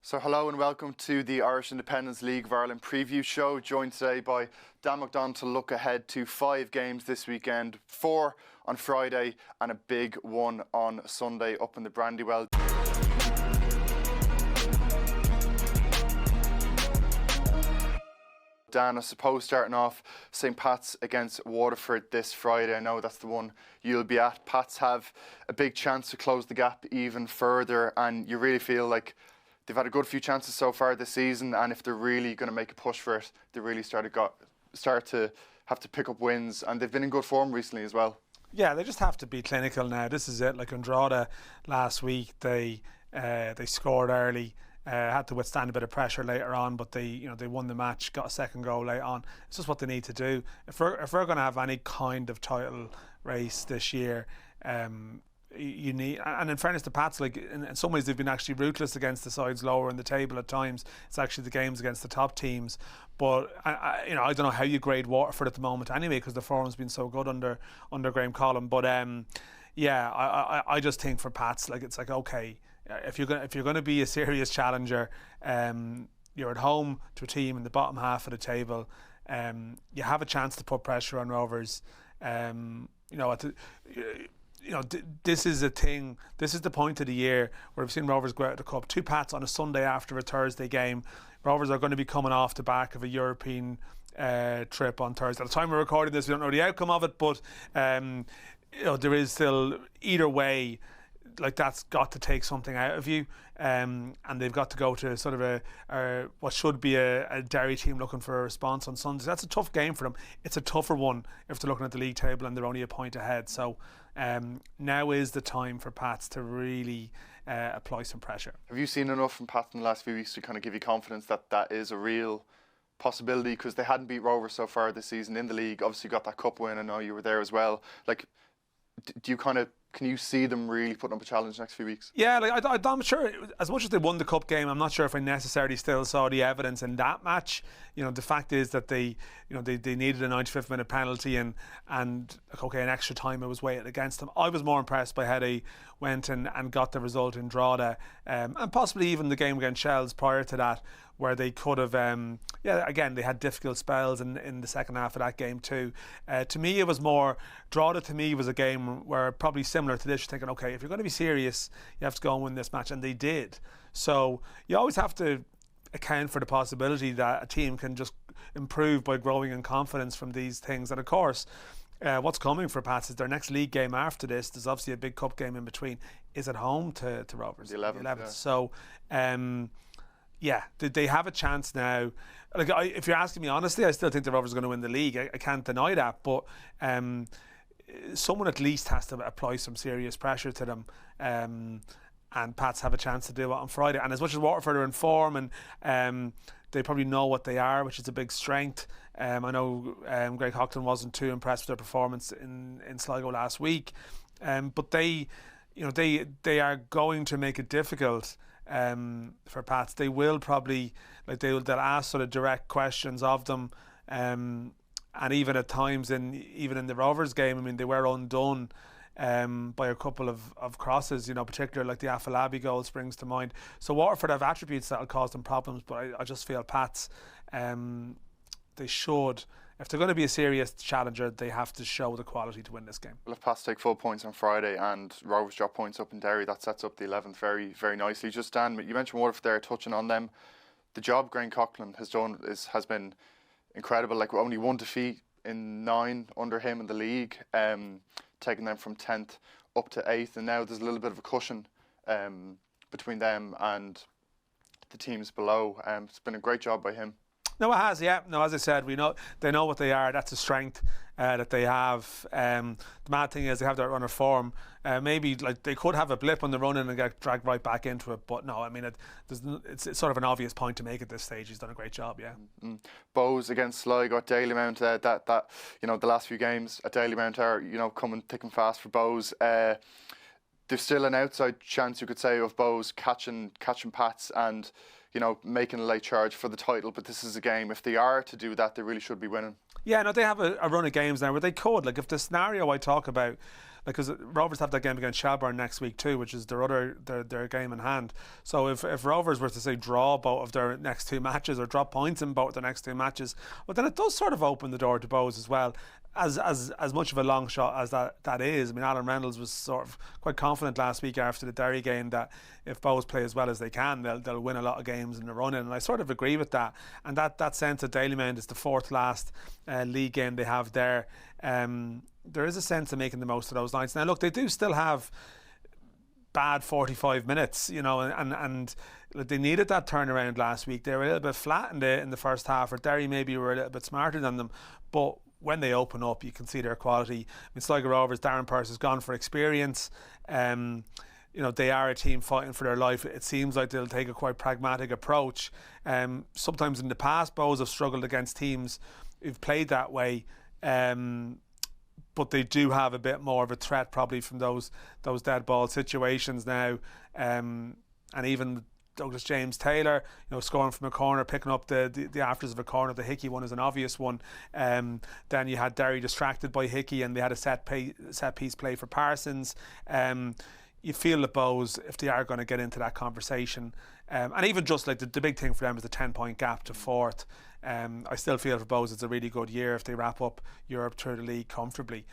So hello and welcome to the Irish Independence League of Ireland preview show, joined today by Dan McDonnell to look ahead to 5 games this weekend, 4 on Friday and a big one on Sunday up in the Brandywell. Dan, I suppose starting off, St. Pat's against Waterford this Friday. I know that's the one you'll be at. Pats have a big chance to close the gap even further, and you really feel like they've had a good few chances so far this season, and if they're really going to make a push for it, they really start to have to pick up wins, and they've been in good form recently as well. Yeah, they just have to be clinical now. This is it. Like in Drogheda last week, they scored early. Had to withstand a bit of pressure later on, but they won the match, got a second goal late on. It's just what they need to do if we're going to have any kind of title race this year. You need, and in fairness to Pats, like in some ways they've been actually ruthless against the sides lower in the table at times. It's actually the games against the top teams. But I don't know how you grade Waterford at the moment anyway, because the form's been so good under Graham Collum. But I just think for Pats, like it's like, okay, if you're going to be a serious challenger, you're at home to a team in the bottom half of the table. You have a chance to put pressure on Rovers. This is a thing. This is the point of the year where we've seen Rovers go out of the cup. 2 Pats on a Sunday after a Thursday game. Rovers are going to be coming off the back of a European trip on Thursday. At the time we're recording this, we don't know the outcome of it, but there is still, either way, like that's got to take something out of you, and they've got to go to sort of what should be a Derry team looking for a response on Sunday. That's a tough game for them. It's a tougher one if they're looking at the league table and they're only a point ahead. So now is the time for Pats to really apply some pressure. Have you seen enough from Pats in the last few weeks to kind of give you confidence that that is a real possibility? Because they hadn't beat Rovers so far this season in the league. Obviously got that cup win. I know you were there as well. Like, do you can you see them really putting up a challenge next few weeks? Yeah, like I'm sure, as much as they won the cup game, I'm not sure if I necessarily still saw the evidence in that match. The fact is that they needed a 95th minute penalty and an extra time it was weighted against them. I was more impressed by how they went and got the result in Drogheda, and possibly even the game against Shells prior to that, where they could have, again, they had difficult spells in the second half of that game too. To me, it was more, Drogheda to me was a game where probably similar to this, you're thinking, okay, if you're going to be serious, you have to go and win this match, and they did. So you always have to account for the possibility that a team can just improve by growing in confidence from these things. And of course, what's coming for Pats is their next league game after this. There's obviously a big cup game in between. Is at home to Rovers. The 11th. Yeah. So, they have a chance now. Like, if you're asking me honestly, I still think the Rovers are going to win the league. I can't deny that, but someone at least has to apply some serious pressure to them, and Pats have a chance to do it on Friday. And as much as Waterford are in form and they probably know what they are, which is a big strength. I know Greg Coughlin wasn't too impressed with their performance in Sligo last week, but they are going to make it difficult for Pats. They will probably, they'll ask sort of direct questions of them, and even at times even in the Rovers game, I mean, they were undone by a couple of crosses, particularly like the Afolabi goal springs to mind. So Waterford have attributes that will cause them problems, but I just feel Pats, they should, if they're going to be a serious challenger, they have to show the quality to win this game. Well, if Pats take full points on Friday and Rovers drop points up in Derry, that sets up the 11th very, very nicely. Just Dan, you mentioned Waterford there, touching on them. The job Graham Coughlin has done has been incredible. Like, only 1 defeat in 9 under him in the league, taking them from 10th up to 8th, and now there's a little bit of a cushion between them and the teams below. It's been a great job by him. No, it has, yeah. No, as I said, they know what they are. That's a strength that they have. The mad thing is they have that run of form. Maybe they could have a blip on the run and get dragged right back into it. But no, I mean, it's sort of an obvious point to make at this stage. He's done a great job, yeah. Mm-hmm. Bows against Sligo at Dalymount. The last few games at Dalymount are coming thick and fast for Bows. there's still an outside chance, you could say, of Bohs catching Pats and, you know, making a late charge for the title. But this is a game, if they are to do that, they really should be winning. Yeah, no, they have a run of games now where they could. Like, if the scenario I talk about, like, because Rovers have that game against Shelbourne next week too, which is their game in hand. So if Rovers were to say draw both of their next two matches or drop points in both their next two matches, well, then it does sort of open the door to Bohs as well. As much of a long shot as that is. I mean, Alan Reynolds was sort of quite confident last week after the Derry game that if Bohs play as well as they can, they'll win a lot of games in the run-in, and I sort of agree with that. And that sense of Dalymount is the fourth last league game they have there. There is a sense of making the most of those nights. Now, look, they do still have bad 45 minutes, you know, and they needed that turnaround last week. They were a little bit flat in the first half, or Derry maybe were a little bit smarter than them, but when they open up, you can see their quality. I mean, Sligo Rovers, Darren Purse has gone for experience. You know, they are a team fighting for their life. It seems like they'll take a quite pragmatic approach. Sometimes in the past, Bohs have struggled against teams who've played that way. But they do have a bit more of a threat probably from those dead ball situations now. And even Douglas James Taylor, you know, scoring from a corner, picking up the afters of a corner. The Hickey one is an obvious one. Then you had Derry distracted by Hickey, and they had a set piece play for Parsons. You feel that Bohs, if they are going to get into that conversation, and even just like the big thing for them is the 10-point gap to fourth. I still feel for Bohs it's a really good year if they wrap up Europe through the league comfortably.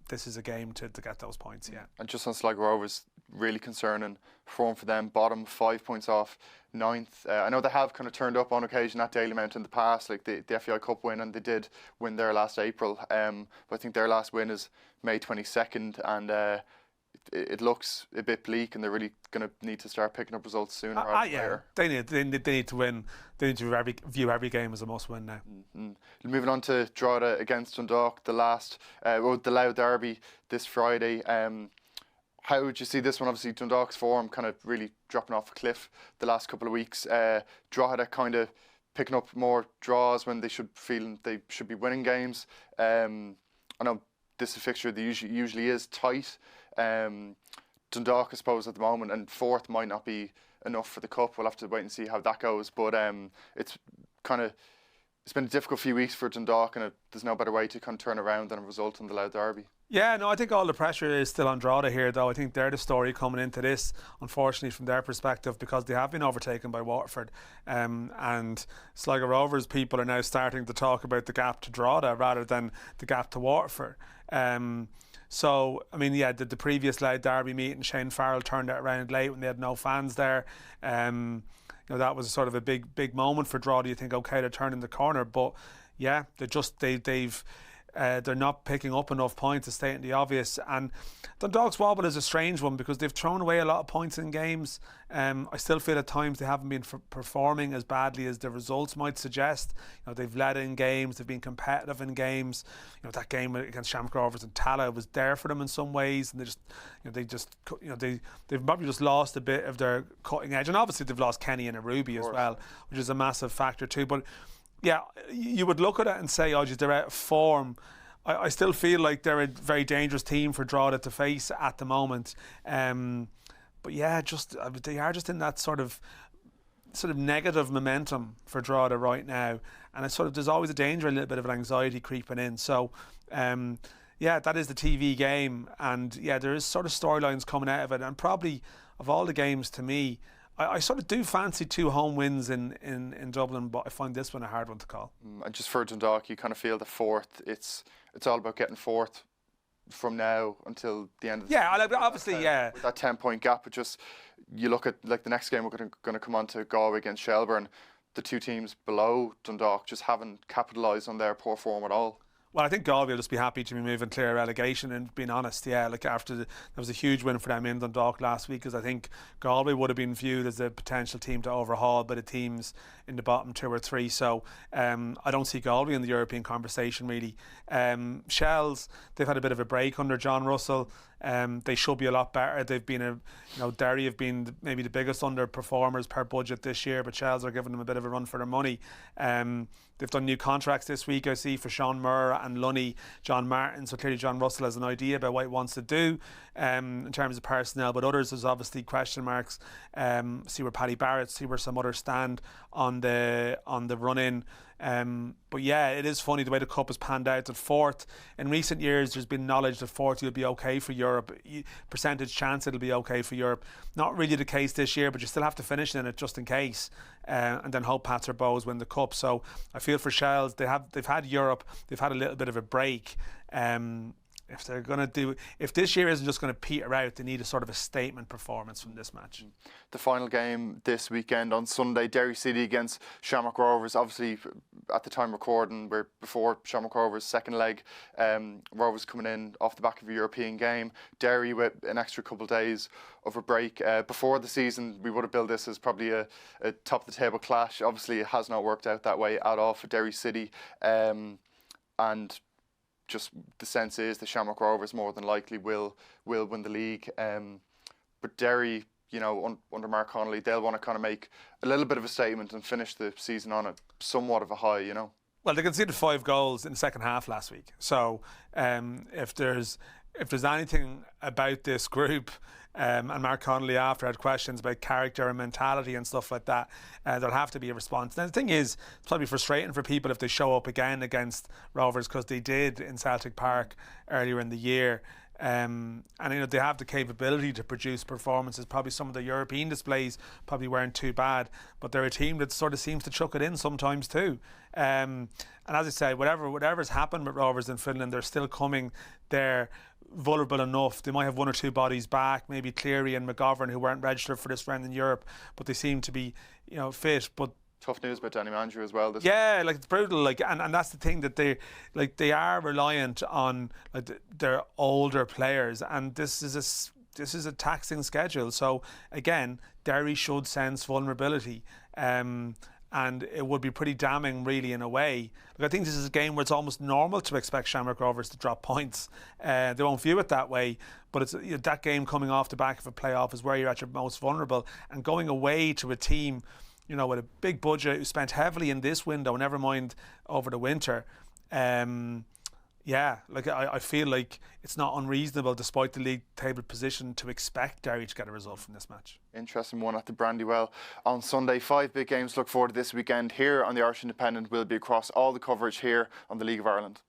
This is a game to get those points, yeah. And just on Sligo Rovers, really concerning form for them. Bottom, 5 points off ninth. I know they have kind of turned up on occasion at Dalymount in the past, like the FAI Cup win, and they did win there last April. But I think their last win is May 22nd, and it looks a bit bleak, and they're really going to need to start picking up results sooner rather than later. They need to win. They need to view every game as a must-win now. Mm-hmm. Moving on to Drogheda against Dundalk, the Louth derby this Friday. How would you see this one? Obviously, Dundalk's form kind of really dropping off a cliff the last couple of weeks. Drogheda kind of picking up more draws when they should be winning games. I know this is a fixture that usually is tight. Dundalk, I suppose, at the moment, and fourth might not be enough for the cup. We'll have to wait and see how that goes. But it's been a difficult few weeks for Dundalk, and there's no better way to kind of turn around than a result in the Louth derby. Yeah, no, I think all the pressure is still on Drogheda here, though. I think they're the story coming into this, unfortunately, from their perspective, because they have been overtaken by Waterford. And Sligo Rovers people are now starting to talk about the gap to Drogheda rather than the gap to Waterford. So, I mean, yeah, the previous Louth derby meeting, Shane Farrell turned it around late when they had no fans there. You know, that was sort of a big moment for Drogheda. You think, okay, they're turning the corner, but yeah, they're not picking up enough points, to state the obvious. And Dundalk's wobble is a strange one because they've thrown away a lot of points in games. I still feel at times they haven't been performing as badly as the results might suggest. You know, they've led in games, they've been competitive in games. You know, that game against Shamrock Rovers and Tala was there for them in some ways, and they've probably just lost a bit of their cutting edge. And obviously they've lost Kenny and Arubi as well, which is a massive factor too. But yeah, you would look at it and say, oh, geez, they're out of form. I still feel like they're a very dangerous team for Drogheda to face at the moment. But yeah, they are just in that sort of negative momentum for Drogheda right now, and there's always a danger, a little bit of an anxiety creeping in. So yeah, that is the TV game, and yeah, there is sort of storylines coming out of it, and probably of all the games, to me, I sort of do fancy two home wins in Dublin, but I find this one a hard one to call. And just for Dundalk, you kind of feel the fourth, it's all about getting fourth from now until the end of the season. Yeah, obviously, yeah. With that 10-point gap, but just, you look at like the next game we're going to come on to Galway against Shelbourne, the two teams below Dundalk just haven't capitalised on their poor form at all. Well, I think Galway will just be happy to be moving clear of relegation, and being honest, yeah, like that was a huge win for them in Dundalk last week, because I think Galway would have been viewed as a potential team to overhaul by the teams in the bottom 2 or 3. So I don't see Galway in the European conversation really. Shells, they've had a bit of a break under John Russell. They should be a lot better. They've been Derry have been maybe the biggest underperformers per budget this year, but Shells are giving them a bit of a run for their money. They've done new contracts this week, I see, for Seán and Lunny, John Martin. So clearly John Russell has an idea about what he wants to do in terms of personnel, but others there's obviously question marks. See where Paddy Barrett, see where some others stand on the run-in. But yeah, it is funny the way the Cup has panned out. At fourth, in recent years, there's been knowledge that fourth will be okay for Europe. Percentage chance it'll be okay for Europe. Not really the case this year, but you still have to finish in it just in case, and then hope Pats or Bows win the Cup. So I feel for Shells, they've had Europe, they've had a little bit of a break. If this year isn't just going to peter out, they need a sort of a statement performance from this match. The final game this weekend on Sunday, Derry City against Shamrock Rovers. Obviously, at the time recording, we're before Shamrock Rovers' second leg. Rovers coming in off the back of a European game. Derry with an extra couple of days of a break. Before the season, we would have billed this as probably a top of the table clash. Obviously, it has not worked out that way at all for Derry City. And just the sense is the Shamrock Rovers more than likely will win the league. But Derry, under Mark Connolly, they'll want to kind of make a little bit of a statement and finish the season on somewhat of a high, Well, they conceded 5 goals in the second half last week. So if there's anything about this group, and Mark Connolly after had questions about character and mentality and stuff like that, there'll have to be a response. Now the thing is, it's probably frustrating for people if they show up again against Rovers, because they did in Celtic Park earlier in the year. And they have the capability to produce performances. Probably some of the European displays probably weren't too bad, but they're a team that sort of seems to chuck it in sometimes too. And as I said, whatever's happened with Rovers in Finland, they're still coming. They're vulnerable enough. They might have 1 or 2 bodies back, maybe Cleary and McGovern, who weren't registered for this round in Europe, but they seem to be fit. But tough news about Danny Mandrew as well. Yeah, it's brutal. And that's the thing, that they are reliant on their older players, and this is a taxing schedule. So again, Derry should sense vulnerability. And it would be pretty damning, really, in a way. I think this is a game where it's almost normal to expect Shamrock Rovers to drop points. They won't view it that way, but it's that game coming off the back of a playoff is where you're at your most vulnerable. And going away to a team, with a big budget, who spent heavily in this window, never mind over the winter. I feel like it's not unreasonable, despite the league table position, to expect Derry to get a result from this match. Interesting one at the Brandywell on Sunday. 5 big games to look forward to this weekend here on the Irish Independent. Will be across all the coverage here on the League of Ireland.